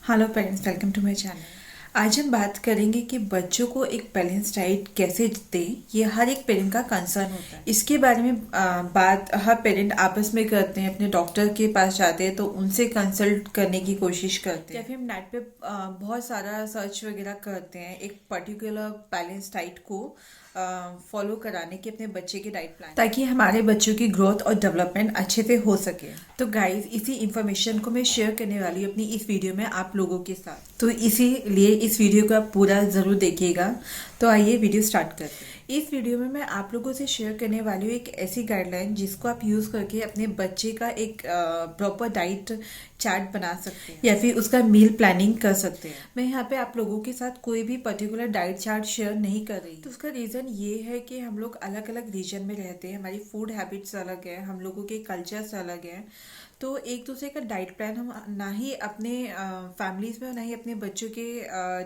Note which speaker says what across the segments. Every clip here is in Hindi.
Speaker 1: Hello parents, welcome to my channel. आज हम बात करेंगे कि बच्चों को एक बैलेंस डाइट कैसे दें। ये हर एक पेरेंट का कंसर्न होता है। इसके बारे में बात हर पेरेंट आपस में करते हैं, अपने डॉक्टर के पास जाते हैं तो उनसे कंसल्ट करने की कोशिश करते हैं, या फिर हम नेट पे बहुत सारा सर्च वगैरह करते हैं एक पर्टिकुलर बैलेंस डाइट को फॉलो कराने के अपने बच्चे के डाइट प्लान, ताकि हमारे बच्चों की ग्रोथ और डेवलपमेंट अच्छे से हो सके। तो गाइज, इसी इंफॉर्मेशन को मैं शेयर करने वाली हूँ अपनी इस वीडियो में आप लोगों के साथ। तो इसीलिए इस वीडियो को आप पूरा ज़रूर देखिएगा। तो आइए वीडियो स्टार्ट करते हैं। इस वीडियो में मैं आप लोगों से शेयर करने वाली हूँ एक ऐसी गाइडलाइन जिसको आप यूज़ करके अपने बच्चे का एक प्रॉपर डाइट चार्ट बना सकते हैं, या फिर उसका मील प्लानिंग कर सकते हैं। मैं यहाँ पे आप लोगों के साथ कोई भी पर्टिकुलर डाइट चार्ट शेयर नहीं कर रही। तो उसका रीज़न ये है कि हम लोग अलग अलग रीजन में रहते हैं, हमारी फूड हैबिट्स अलग है, हम लोगों के कल्चर्स अलग हैं। तो एक दूसरे का डाइट प्लान हम ना ही अपने फैमिलीज में और ना ही अपने बच्चों के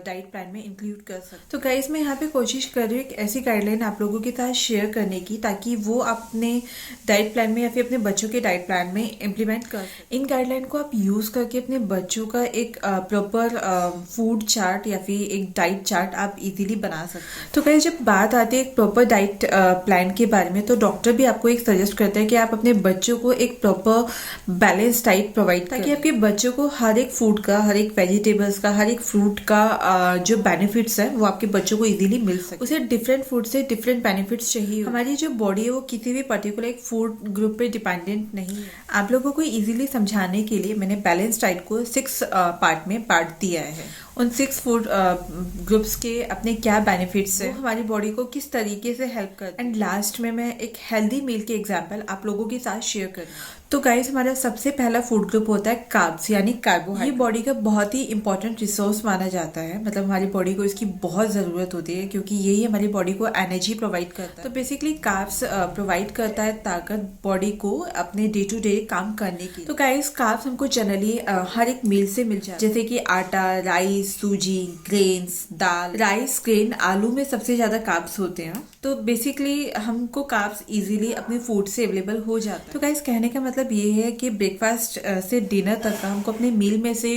Speaker 1: डाइट प्लान में इंक्लूड कर सकते। तो गाइस, मैं यहाँ पे कोशिश कर रही हूँ एक ऐसी गाइडलाइन आप लोगों के साथ शेयर करने की, ताकि वो अपने डाइट प्लान में या फिर अपने बच्चों के डाइट प्लान में इम्प्लीमेंट कर सकें। इन गाइडलाइन को आप यूज़ करके अपने बच्चों का एक प्रॉपर फूड चार्ट या फिर एक डाइट चार्ट आप इजीली बना सकते हैं। तो गाइस, जब बात आती है एक प्रॉपर डाइट प्लान के बारे में, तो डॉक्टर भी आपको एक सजेस्ट करते हैं कि आप अपने बच्चों को एक प्रॉपर बैलेंस डाइट प्रोवाइड, ताकि आपके बच्चों को हर एक फूड का, हर एक वेजिटेबल्स का, हर एक फ्रूट का जो बेनिफिट्स है वो आपके बच्चों को इजीली मिल सके। उसे डिफरेंट फूड से डिफरेंट बेनिफिट्स चाहिए। हमारी जो बॉडी है वो किसी भी पर्टिकुलर एक फूड ग्रुप पे डिपेंडेंट नहीं है। आप लोगों को इजीली समझाने के लिए मैंने बैलेंस डाइट को 6 पार्ट में बांट दिया है। उन 6 फूड ग्रुप्स के अपने क्या बेनिफिट्स है, हमारी बॉडी को किस तरीके से हेल्प करते हैं, एंड लास्ट में मैं एक हेल्दी मील के एग्जांपल आप लोगों के साथ शेयर करूँ। तो गाइस, हमारा सबसे पहला फूड ग्रुप होता है कार्ब्स, यानी कार्बोहाइड्रेट। ये बॉडी का बहुत ही इंपॉर्टेंट रिसोर्स माना जाता है। मतलब हमारी बॉडी को इसकी बहुत ज़रूरत होती है, क्योंकि यही हमारी बॉडी को एनर्जी प्रोवाइड करता है। तो बेसिकली कार्ब्स प्रोवाइड करता है ताकत बॉडी को अपने डे टू डे काम करने की। तो गाइस, कार्ब्स हमको जनरली हर एक मील से मिल जाता है, जैसे कि आटा, राइस, सूजी, ग्रेन्स, दाल। राइस, ग्रेन, आलू में सबसे ज्यादा कार्ब्स होते हैं। तो बेसिकली हमको कार्ब्स इजीली अपने फूड से अवेलेबल हो जाता है। तो गाइस, कहने का मतलब ये है कि ब्रेकफास्ट से डिनर तक का हमको अपने मील में से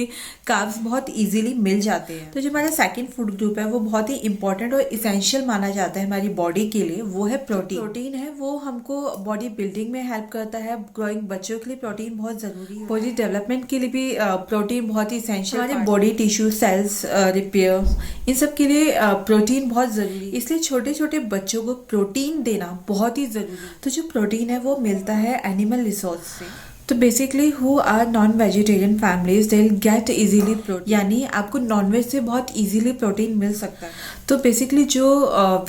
Speaker 1: कार्ब्स बहुत इजीली मिल जाते हैं। तो जो हमारा सेकंड फूड ग्रुप है वो बहुत ही इंपॉर्टेंट और इसेंशियल माना जाता है हमारी बॉडी के लिए, वो है प्रोटीन। प्रोटीन है वो हमको बॉडी बिल्डिंग में हेल्प करता है। ग्रोइंग बच्चों के लिए प्रोटीन बहुत जरूरी है। बॉडी डेवलपमेंट के लिए भी प्रोटीन बहुत ही इसेंशियल। हमारे बॉडी टिश्यू, सेल्स रिपेयर, इन सब के लिए प्रोटीन बहुत जरूरी है। इसलिए छोटे छोटे बच्चों को प्रोटीन देना बहुत ही जरूरी है। तो जो प्रोटीन है वो मिलता है एनिमल रिसोर्स से। तो basically who are non vegetarian families they will get easily protein, यानी आपको नॉनवेज से बहुत इजीली प्रोटीन मिल सकता है। तो बेसिकली जो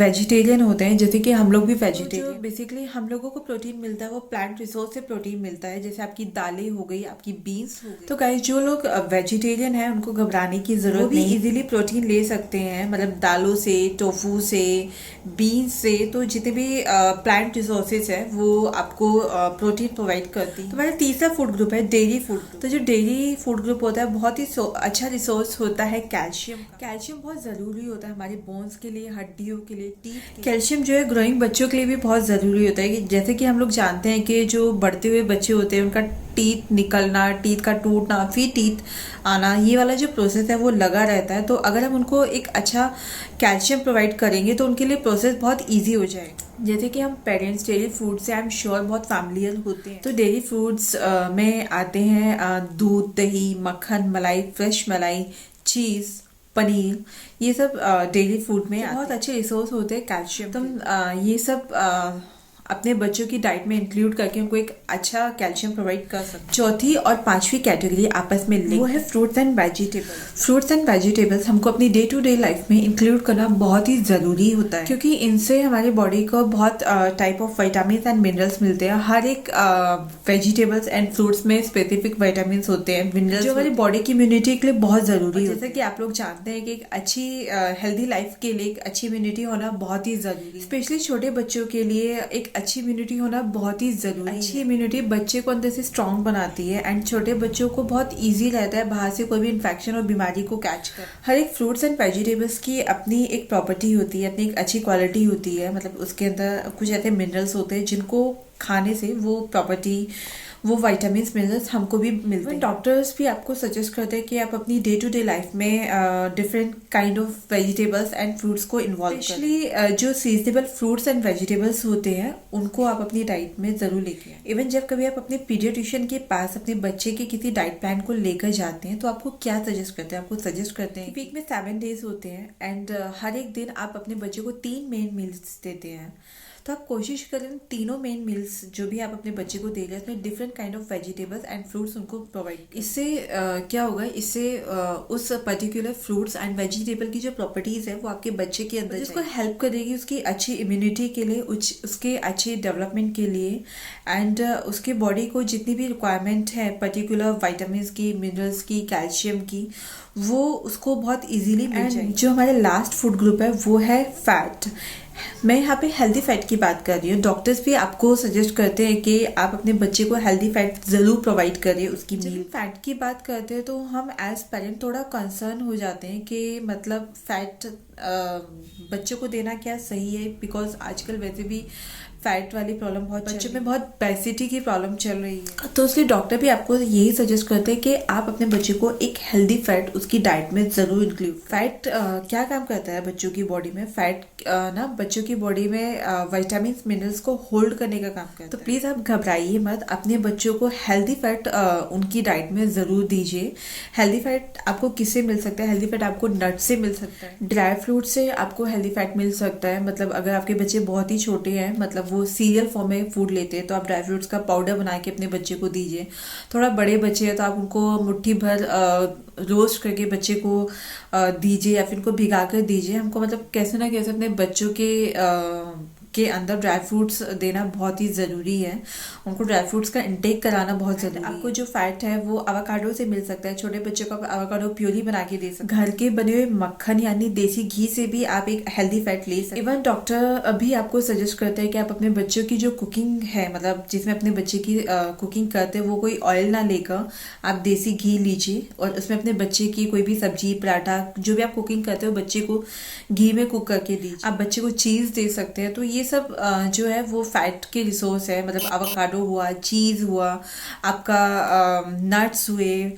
Speaker 1: वेजिटेरियन होते हैं, जैसे कि हम लोग भी वेजिटेरियन, तो बेसिकली हम लोगों को प्रोटीन मिलता है वो प्लांट रिसोर्स से प्रोटीन मिलता है, जैसे आपकी दालें हो गई, आपकी बीन्स हो गई। तो गाइस, जो लोग वेजिटेरियन है उनको घबराने की जरूरत नहीं, इजीली प्रोटीन ले सकते हैं। मतलब दालों से, टोफू से, बीन्स से, तो जितने भी प्लांट रिसोर्सेज है वो आपको प्रोटीन प्रोवाइड करती है। तो हमारा तीसरा फूड ग्रुप है डेयरी फूड। तो जो डेयरी फूड ग्रुप होता है बहुत ही अच्छा रिसोर्स होता है कैल्शियम। कैल्शियम बहुत जरूरी होता है हमारे बोन्स के लिए, हड्डियों के लिए, टीथ। कैल्शियम जो है ग्रोइंग बच्चों के लिए भी बहुत जरूरी होता है, कि जैसे कि हम लोग जानते हैं कि जो बढ़ते हुए बच्चे होते हैं उनका टीथ निकलना, टीथ का टूटना, फिर टीथ आना, ये वाला जो प्रोसेस है वो लगा रहता है। तो अगर हम उनको एक अच्छा कैल्शियम प्रोवाइड करेंगे तो उनके लिए प्रोसेस बहुत ईजी हो जाएगा। जैसे कि हम पेरेंट्स डेयरी फूड से आई एम श्योर बहुत फैमिलियर होते हैं। तो डेयरी फूड्स में आते हैं दूध, दही, मक्खन, मलाई, फ्रेश मलाई, चीज़, पनीर, ये सब डेयरी फूड में बहुत अच्छे रिसोर्स होते हैं कैल्शियम। तो ये सब अपने बच्चों की डाइट में इंक्लूड करके उनको एक अच्छा कैल्शियम प्रोवाइड कर सकते हैं। चौथी और पांचवी कैटेगरी आपस में लिंक, वो है fruits and vegetables. Fruits and vegetables हमको अपनी डे टू डे लाइफ में इंक्लूड करना बहुत ही जरूरी होता है, क्योंकि इनसे हमारी बॉडी को बहुत type of vitamin and minerals मिलते हैं। हर एक वेजिटेबल्स एंड फ्रूट्स में स्पेसिफिक विटामिन होते हैं, मिनरल्स, जो हमारी बॉडी की इम्यूनिटी के लिए बहुत जरूरी है। जैसे कि आप लोग जानते हैं कि एक अच्छी हेल्दी लाइफ के लिए एक अच्छी इम्यूनिटी होना बहुत ही जरूरी है। स्पेशली छोटे बच्चों के लिए एक अच्छी इम्यूनिटी होना बहुत ही जरूरी है। अच्छी इम्यूनिटी बच्चे को अंदर से स्ट्रांग बनाती है, एंड छोटे बच्चों को बहुत इजी रहता है बाहर से कोई भी इन्फेक्शन और बीमारी को कैच कर। हर एक फ्रूट्स एंड वेजिटेबल्स की अपनी एक प्रॉपर्टी होती है, अपनी एक अच्छी क्वालिटी होती है। मतलब उसके अंदर कुछ ऐसे मिनरल्स होते हैं जिनको खाने से वो प्रॉपर्टी, वो विटामिन्स मिनरल्स हमको भी मिलते हैं। डॉक्टर्स भी आपको सजेस्ट करते हैं कि आप अपनी डे टू डे लाइफ में different kind of vegetables and fruits को इन्वॉल्व, स्पेशली जो सीजनेबल फ्रूट्स एंड वेजिटेबल्स होते हैं उनको आप अपनी डाइट में जरूर लेके आए। इवन जब कभी आप अपने पीडियाट्रिशियन के पास अपने बच्चे के किसी डाइट प्लान को लेकर जाते हैं तो आपको क्या सजेस्ट करते हैं? आपको सजेस्ट करते हैं वीक में 7 डेज होते हैं एंड हर एक दिन आप अपने बच्चे को 3 मेन मील्स देते हैं। तो आप कोशिश करें तीनों मेन मील्स जो भी आप अपने बच्चे को दे रहे हैं उसमें different kind of vegetables and fruits उनको प्रोवाइड। इससे क्या होगा, इससे उस पर्टिकुलर फ्रूट्स एंड वेजिटेबल की जो प्रॉपर्टीज है वो आपके बच्चे के अंदर उसको हेल्प करेगी उसकी अच्छी इम्यूनिटी के लिए, उसके अच्छे डेवलपमेंट के लिए एंड उसके बॉडी को जितनी भी रिक्वायरमेंट है पर्टिकुलर विटामिन्स की, मिनरल्स की, कैल्शियम की, वो उसको बहुत इजीली मिल जाएगी। जो हमारे लास्ट फूड ग्रुप है वो है फैट। मैं यहाँ पे हेल्दी फैट की बात कर रही हूँ। डॉक्टर्स भी आपको सजेस्ट करते हैं कि आप अपने बच्चे को हेल्दी फैट जरूर प्रोवाइड करें उसकी मील। फैट की बात करते हैं तो हम एज पेरेंट थोड़ा कंसर्न हो जाते हैं कि मतलब फैट बच्चों को देना क्या सही है, बिकॉज आजकल वैसे भी फैट वाली प्रॉब्लम बहुत बच्चों में बहुत बेसिटी की प्रॉब्लम चल रही है। तो इसलिए डॉक्टर भी आपको यही सजेस्ट करते हैं कि आप अपने बच्चे को एक हेल्दी फैट उसकी डाइट में जरूर इंक्लूड। फैट क्या काम करता है बच्चों की बॉडी में? फैट ना बच्चों की बॉडी में विटामिन मिनरल्स को होल्ड करने का काम करता है। तो प्लीज आप घबराइए मत, अपने बच्चों को हेल्दी फैट उनकी डाइट में जरूर दीजिए। हेल्दी फैट आपको किससे मिल सकता है? हेल्दी फैट आपको नट से मिल सकता है, ड्राई फ्रूट से आपको हेल्दी फैट मिल सकता है। मतलब अगर आपके बच्चे बहुत ही छोटे हैं, मतलब वो सीरियल फॉर्म में फूड लेते हैं, तो आप ड्राई फ्रूट्स का पाउडर बना के अपने बच्चे को दीजिए। थोड़ा बड़े बच्चे हैं तो आप उनको मुट्ठी भर रोस्ट करके बच्चे को दीजिए या फिर उनको भिगा कर दीजिए। हमको मतलब कैसे ना कैसे अपने बच्चों के अंदर ड्राई फ्रूट्स देना बहुत ही ज़रूरी है। उनको ड्राई फ्रूट्स का इंटेक कराना बहुत ज़रूरी है। आपको जो फैट है वो एवोकाडो से मिल सकता है। छोटे बच्चों को आप एवोकाडो प्योरी बना के दे सकते हैं। घर के बने हुए मक्खन यानी देसी घी से भी आप एक हेल्दी फैट ले सकते हैं। इवन डॉक्टर अभी आपको सजेस्ट करते हैं कि आप अपने बच्चों की जो कुकिंग है, मतलब जिसमें अपने बच्चे की कुकिंग करते हैं, वो कोई ऑयल ना लेकर आप देसी घी लीजिए और उसमें अपने बच्चे की कोई भी सब्जी, पराठा, जो भी आप कुकिंग करते हो बच्चे को घी में कुक करके दीजिए। आप बच्चे को चीज़ दे सकते हैं। तो ये सब जो है वो फैट के रिसोर्स है। मतलब एवोकाडो हुआ, चीज़ हुआ, आपका नट्स हुए,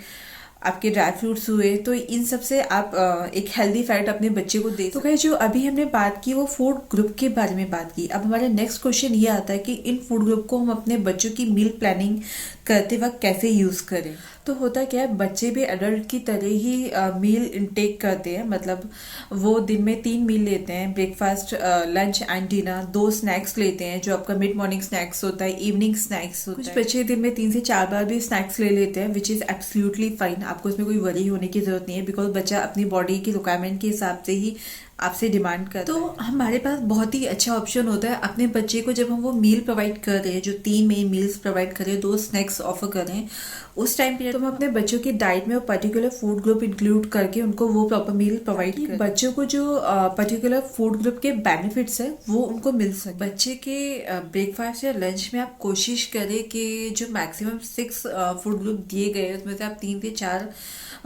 Speaker 1: आपके ड्राई फ्रूट्स हुए, तो इन सब से आप एक हेल्दी फैट अपने बच्चे को दे। तो कहीं जो अभी हमने बात की वो फूड ग्रुप के बारे में बात की। अब हमारा नेक्स्ट क्वेश्चन ये आता है कि इन फूड ग्रुप को हम अपने बच्चों की मील प्लानिंग करते वक्त कैसे यूज़ करें। तो होता क्या है, बच्चे भी एडल्ट की तरह ही मील इनटेक करते हैं। मतलब वो दिन में 3 मील लेते हैं, breakfast, lunch and dinner. 2 snacks लेते हैं जो आपका मिड मॉर्निंग स्नैक्स होता है, इवनिंग स्नैक्स होता है। कुछ बच्चे दिन में 3 से 4 बार भी स्नैक्स ले लेते हैं, विच इज़ एब्सोल्युटली फाइन। आपको इसमें कोई वरी होने की जरूरत नहीं है, बिकॉज बच्चा अपनी बॉडी की रिक्वायरमेंट के हिसाब से ही आपसे डिमांड करता है। तो हमारे पास बहुत ही अच्छा ऑप्शन होता है अपने बच्चे को, जब हम वो मील प्रोवाइड कर रहे हैं, जो 3 मेन मील्स प्रोवाइड करें, 2 स्नैक्स ऑफर करें, उस टाइम पीरियड तो हम अपने बच्चों की डाइट में वो पर्टिकुलर फूड ग्रुप इंक्लूड करके उनको वो प्रॉपर मील प्रोवाइड करें। बच्चों को जो पर्टिकुलर फूड ग्रुप के बेनिफिट्स है वो उनको मिल सके। बच्चे के ब्रेकफास्ट या लंच में आप कोशिश करें कि जो मैक्सिमम 6 फूड ग्रुप दिए गए उसमें से आप 3 से 4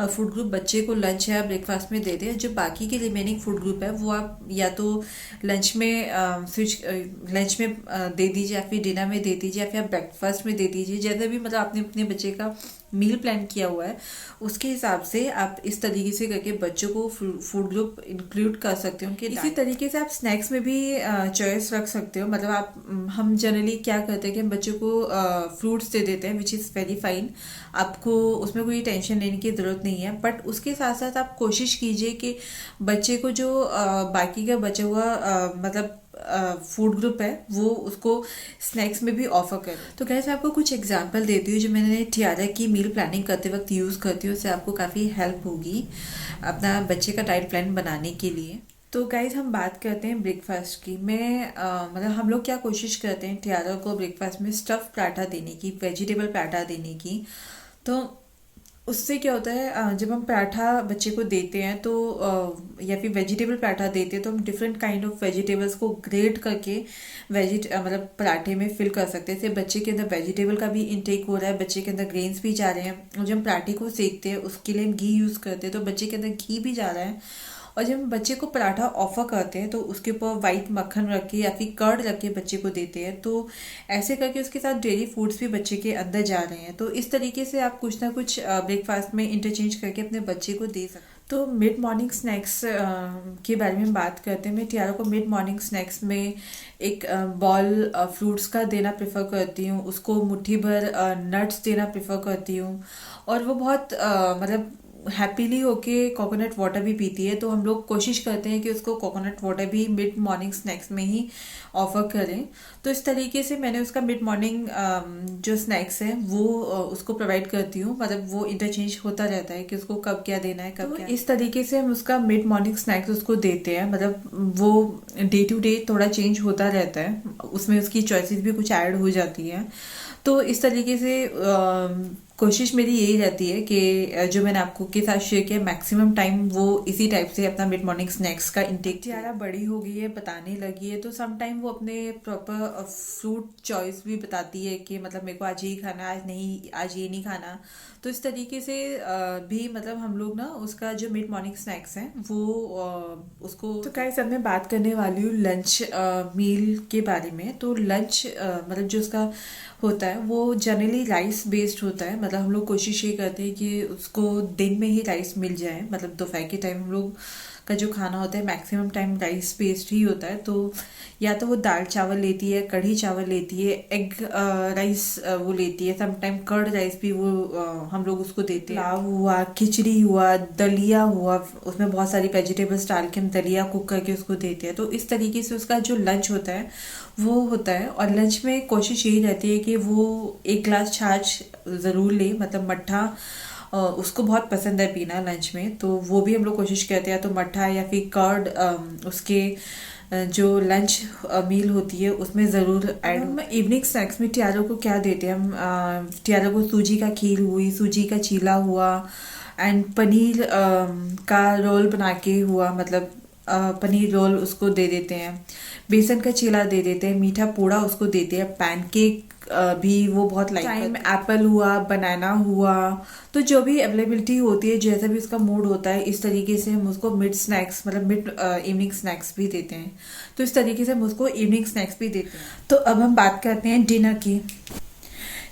Speaker 1: फूड ग्रुप बच्चे को लंच या ब्रेकफास्ट में दे दें। जो बाकी के रिमेनिंग फूड ग्रुप है वो आप या तो लंच में लंच में दे दीजिए, या फिर डिनर में दे दीजिए, या फिर आप ब्रेकफास्ट में दे दीजिए। जैसे भी मतलब आपने अपने बच्चे का मील प्लान किया हुआ है उसके हिसाब से आप इस तरीके से करके बच्चों को फूड ग्रुप इंक्लूड कर सकते हो उनके। इसी तरीके से आप स्नैक्स में भी चॉइस रख सकते हो। मतलब आप हम जनरली क्या करते हैं कि हम बच्चों को फ्रूट्स दे देते हैं, विच इज़ वेरी फाइन। आपको उसमें कोई टेंशन लेने की ज़रूरत नहीं है, बट उसके साथ साथ आप कोशिश कीजिए कि बच्चे को जो बाकी का बचा हुआ मतलब फूड ग्रुप है वो उसको स्नैक्स में भी ऑफर करें। तो गाइस मैं आपको कुछ एग्जांपल देती हूँ जो मैंने टियारा की मील प्लानिंग करते वक्त यूज़ करती हूँ, उससे आपको काफ़ी हेल्प होगी अपना बच्चे का डाइट प्लान बनाने के लिए। तो गाइज हम बात करते हैं ब्रेकफास्ट की। मैं मतलब हम लोग क्या कोशिश करते हैं टियारा को ब्रेकफास्ट में स्टफ़ पराठा देने की, वेजिटेबल पराठा देने की। तो उससे क्या होता है, जब हम पराठा बच्चे को देते हैं तो या फिर वेजिटेबल पराठा देते हैं तो हम डिफरेंट काइंड ऑफ वेजिटेबल्स को ग्रेट करके मतलब पराठे में फिल कर सकते हैं। इससे बच्चे के अंदर वेजिटेबल का भी इंटेक हो रहा है, बच्चे के अंदर ग्रेन्स भी जा रहे हैं। और जब हम पराठे को सेकते हैं उसके लिए हम घी यूज़ करते हैं तो बच्चे के अंदर घी भी जा रहा है और जब हम बच्चे को पराठा ऑफर करते हैं तो उसके ऊपर वाइट मक्खन रख के या फिर कर्ड रख के बच्चे को देते हैं, तो ऐसे करके उसके साथ डेयरी फूड्स भी बच्चे के अंदर जा रहे हैं। तो इस तरीके से आप कुछ ना कुछ ब्रेकफास्ट में इंटरचेंज करके अपने बच्चे को दे सकते हैं। तो मिड मॉर्निंग स्नैक्स के बारे में बात करते हैं। मैं टियारा को मिड मॉर्निंग स्नैक्स में एक बॉल फ्रूट्स का देना प्रेफर करती हूँ, उसको मुट्ठी भर नट्स देना प्रेफर करती हूँ, और वो बहुत मतलब हैप्पीली होके कोकोनट वाटर भी पीती है। तो हम लोग कोशिश करते हैं कि उसको कोकोनट वाटर भी मिड मॉर्निंग स्नैक्स में ही ऑफर करें। तो इस तरीके से मैंने उसका मिड मॉर्निंग जो स्नैक्स है वो उसको प्रोवाइड करती हूँ, मतलब वो इंटरचेंज होता रहता है कि उसको कब क्या देना है, कब तो क्या। इस तरीके से हम उसका मिड मॉर्निंग स्नैक्स उसको देते हैं, मतलब वो डे टू डे थोड़ा चेंज होता रहता है, उसमें उसकी चॉइसेस भी कुछ ऐड हो जाती हैं। तो इस तरीके से कोशिश मेरी यही रहती है कि जो मैंने आपको के साथ शेयर किया मैक्सिमम टाइम वो इसी टाइप से अपना मिड मॉर्निंग स्नैक्स का इंटेक। ज़्यादा बड़ी हो गई है, बताने लगी है, तो सम टाइम वो अपने प्रॉपर फ्रूट चॉइस भी बताती है कि मतलब मेरे को आज ये खाना, आज नहीं, आज ये नहीं खाना। तो इस तरीके से भी मतलब हम लोग ना उसका जो मिड मॉर्निंग स्नैक्स हैं वो उसको। तो गाइस अब मैं बात करने वाली हूँ लंच मील के बारे में। तो लंच मतलब जो उसका होता है वो जनरली राइस बेस्ड होता है, मतलब हम लोग कोशिश ये करते हैं कि उसको दिन में ही राइस मिल जाए, मतलब दोपहर के टाइम हम लोग का जो खाना होता है मैक्सिमम टाइम राइस बेस्ड ही होता है। तो या तो वो दाल चावल लेती है, कढ़ी चावल लेती है, एग राइस वो लेती है, समटाइम कर्ड राइस भी वो हम लोग उसको देते हैं। पुलाव हुआ, खिचड़ी हुआ, दलिया हुआ, उसमें बहुत सारी वेजिटेबल्स डाल के हम दलिया कुक करके उसको देते हैं। तो इस तरीके से उसका जो लंच होता है वो होता है। और लंच में कोशिश यही रहती है कि वो 1 ग्लास छाछ ज़रूर ले, मतलब मट्ठा उसको बहुत पसंद है पीना लंच में, तो वो भी हम लोग कोशिश करते हैं तो मट्ठा या फिर कर्ड उसके जो लंच मील होती है उसमें ज़रूर ऐड। हम इवनिंग स्नैक्स में टियारो को क्या देते हैं, हम टियारो को सूजी का खीर हुई, सूजी का चीला हुआ, एंड पनीर का रोल बना के हुआ, मतलब पनीर रोल उसको दे देते हैं, बेसन का चीला दे देते हैं, मीठा पूड़ा उसको देते हैं, पैनकेक भी वो बहुत लाइक टाइम, एप्पल हुआ, बनाना हुआ, तो जो भी अवेलेबिलिटी होती है, जैसा भी उसका मूड होता है, इस तरीके से हम उसको मिड स्नैक्स मतलब मिड इवनिंग स्नैक्स भी देते हैं। तो इस तरीके से हम उसको इवनिंग स्नैक्स भी देते हैं। तो अब हम बात करते हैं डिनर की।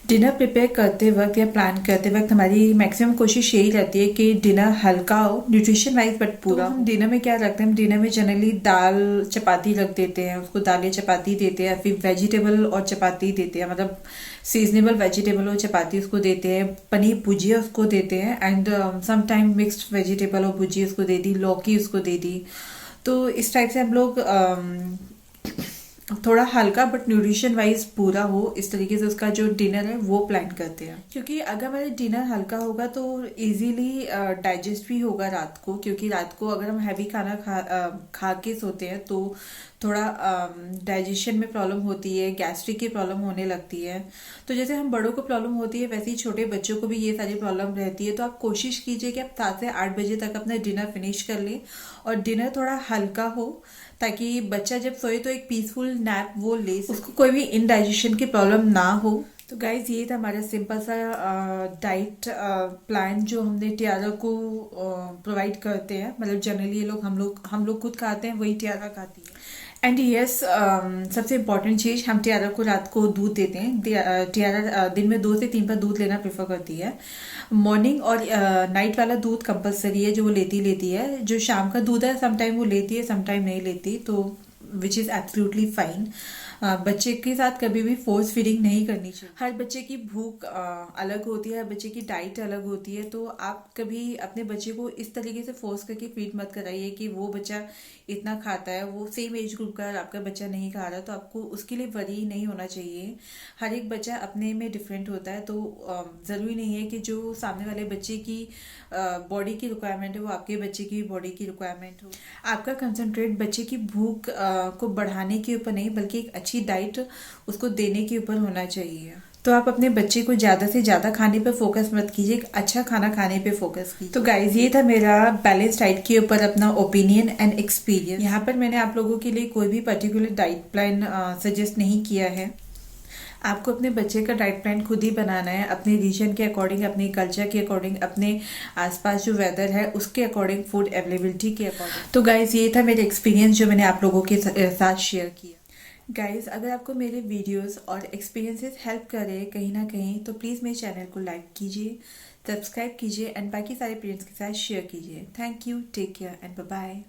Speaker 1: डिनर प्रिपेयर करते वक्त या प्लान करते वक्त हमारी मैक्सिमम कोशिश यही रहती है कि डिनर हल्का हो, न्यूट्रिशन वाइज बट पूरा। तो हम डिनर में क्या रखते हैं, हम डिनर में जनरली दाल चपाती रख देते हैं, उसको दाल या चपाती देते हैं, फिर वेजिटेबल और चपाती देते हैं, मतलब सीजनेबल वेजिटेबल और चपाती उसको देते हैं, पनीर भुजिया उसको देते हैं, and some time mixed vegetable और भुजिया उसको दे दी, लौकी उसको दे दी। तो इस टाइप से हम लोग थोड़ा हल्का बट न्यूट्रिशन वाइज पूरा हो, इस तरीके से उसका जो डिनर है वो प्लान करते हैं। क्योंकि अगर हमारा डिनर हल्का होगा तो इजीली डाइजेस्ट भी होगा रात को, क्योंकि रात को अगर हम हैवी खाना खा के सोते हैं तो थोड़ा डाइजेशन में प्रॉब्लम होती है, गैस्ट्रिक की प्रॉब्लम होने लगती है। तो जैसे हम बड़ों को प्रॉब्लम होती है वैसे ही छोटे बच्चों को भी ये सारी प्रॉब्लम रहती है। तो आप कोशिश कीजिए कि आप 7 से 8 बजे तक अपना डिनर फिनिश कर लें और डिनर थोड़ा हल्का हो, ताकि बच्चा जब सोए तो एक पीसफुल नैप वो ले, उसको कोई भी इनडाइजेशन की प्रॉब्लम ना हो। तो गाइज ये था हमारा सिंपल सा डाइट प्लान जो हमने टियारा को प्रोवाइड करते हैं, मतलब जनरली ये लोग हम लोग खुद खाते हैं, वही टियारा खाती है। एंड यस सबसे इम्पॉर्टेंट चीज़, हम टियारा को रात को दूध देते हैं। टियारा दिन में 2 से 3 बार दूध लेना प्रेफर करती है। मॉर्निंग और नाइट वाला दूध कंपलसरी है जो वो लेती है। जो शाम का दूध है समटाइम वो लेती है, समटाइम नहीं लेती, तो विच इज़ एब्सोल्युटली फाइन। बच्चे के साथ कभी भी फोर्स फीडिंग नहीं करनी चाहिए। हर बच्चे की भूख अलग होती है, हर बच्चे की डाइट अलग होती है। तो आप कभी अपने बच्चे को इस तरीके से फोर्स करके फीड मत कराइए कि वो बच्चा इतना खाता है, वो सेम एज ग्रुप का आपका बच्चा नहीं खा रहा, तो आपको उसके लिए वरी नहीं होना चाहिए। हर एक बच्चा अपने में डिफरेंट होता है, तो ज़रूरी नहीं है कि जो सामने वाले बच्चे की बॉडी की रिक्वायरमेंट है वो आपके बच्चे की बॉडी की रिक्वायरमेंट हो। आपका कंसंट्रेट बच्चे की भूख को बढ़ाने के ऊपर नहीं, बल्कि एक अच्छी डाइट उसको देने के ऊपर होना चाहिए। तो आप अपने बच्चे को ज़्यादा से ज़्यादा खाने पे फोकस मत कीजिए, एक अच्छा खाना खाने पे फोकस कीजिए। तो गाइज ये था मेरा बैलेंस डाइट के ऊपर अपना ओपिनियन एंड एक्सपीरियंस। यहाँ पर मैंने आप लोगों के लिए कोई भी पर्टिकुलर डाइट प्लान सजेस्ट नहीं किया है। आपको अपने बच्चे का डाइट प्लान खुद ही बनाना है, अपने रीजन के अकॉर्डिंग, अपने कल्चर के अकॉर्डिंग, अपने आसपास जो वेदर है उसके अकॉर्डिंग, फूड अवेलेबिलिटी के अकॉर्डिंग। तो गाइज ये था मेरा एक्सपीरियंस जो मैंने आप लोगों के साथ शेयर किया। गाइज अगर आपको मेरे वीडियोस और एक्सपीरियंसेस हेल्प करे कहीं ना कहीं तो प्लीज़ मेरे चैनल को लाइक कीजिए, सब्सक्राइब कीजिए एंड बाकी सारे पेरेंट्स के साथ शेयर कीजिए। Thank you, take care and bye bye.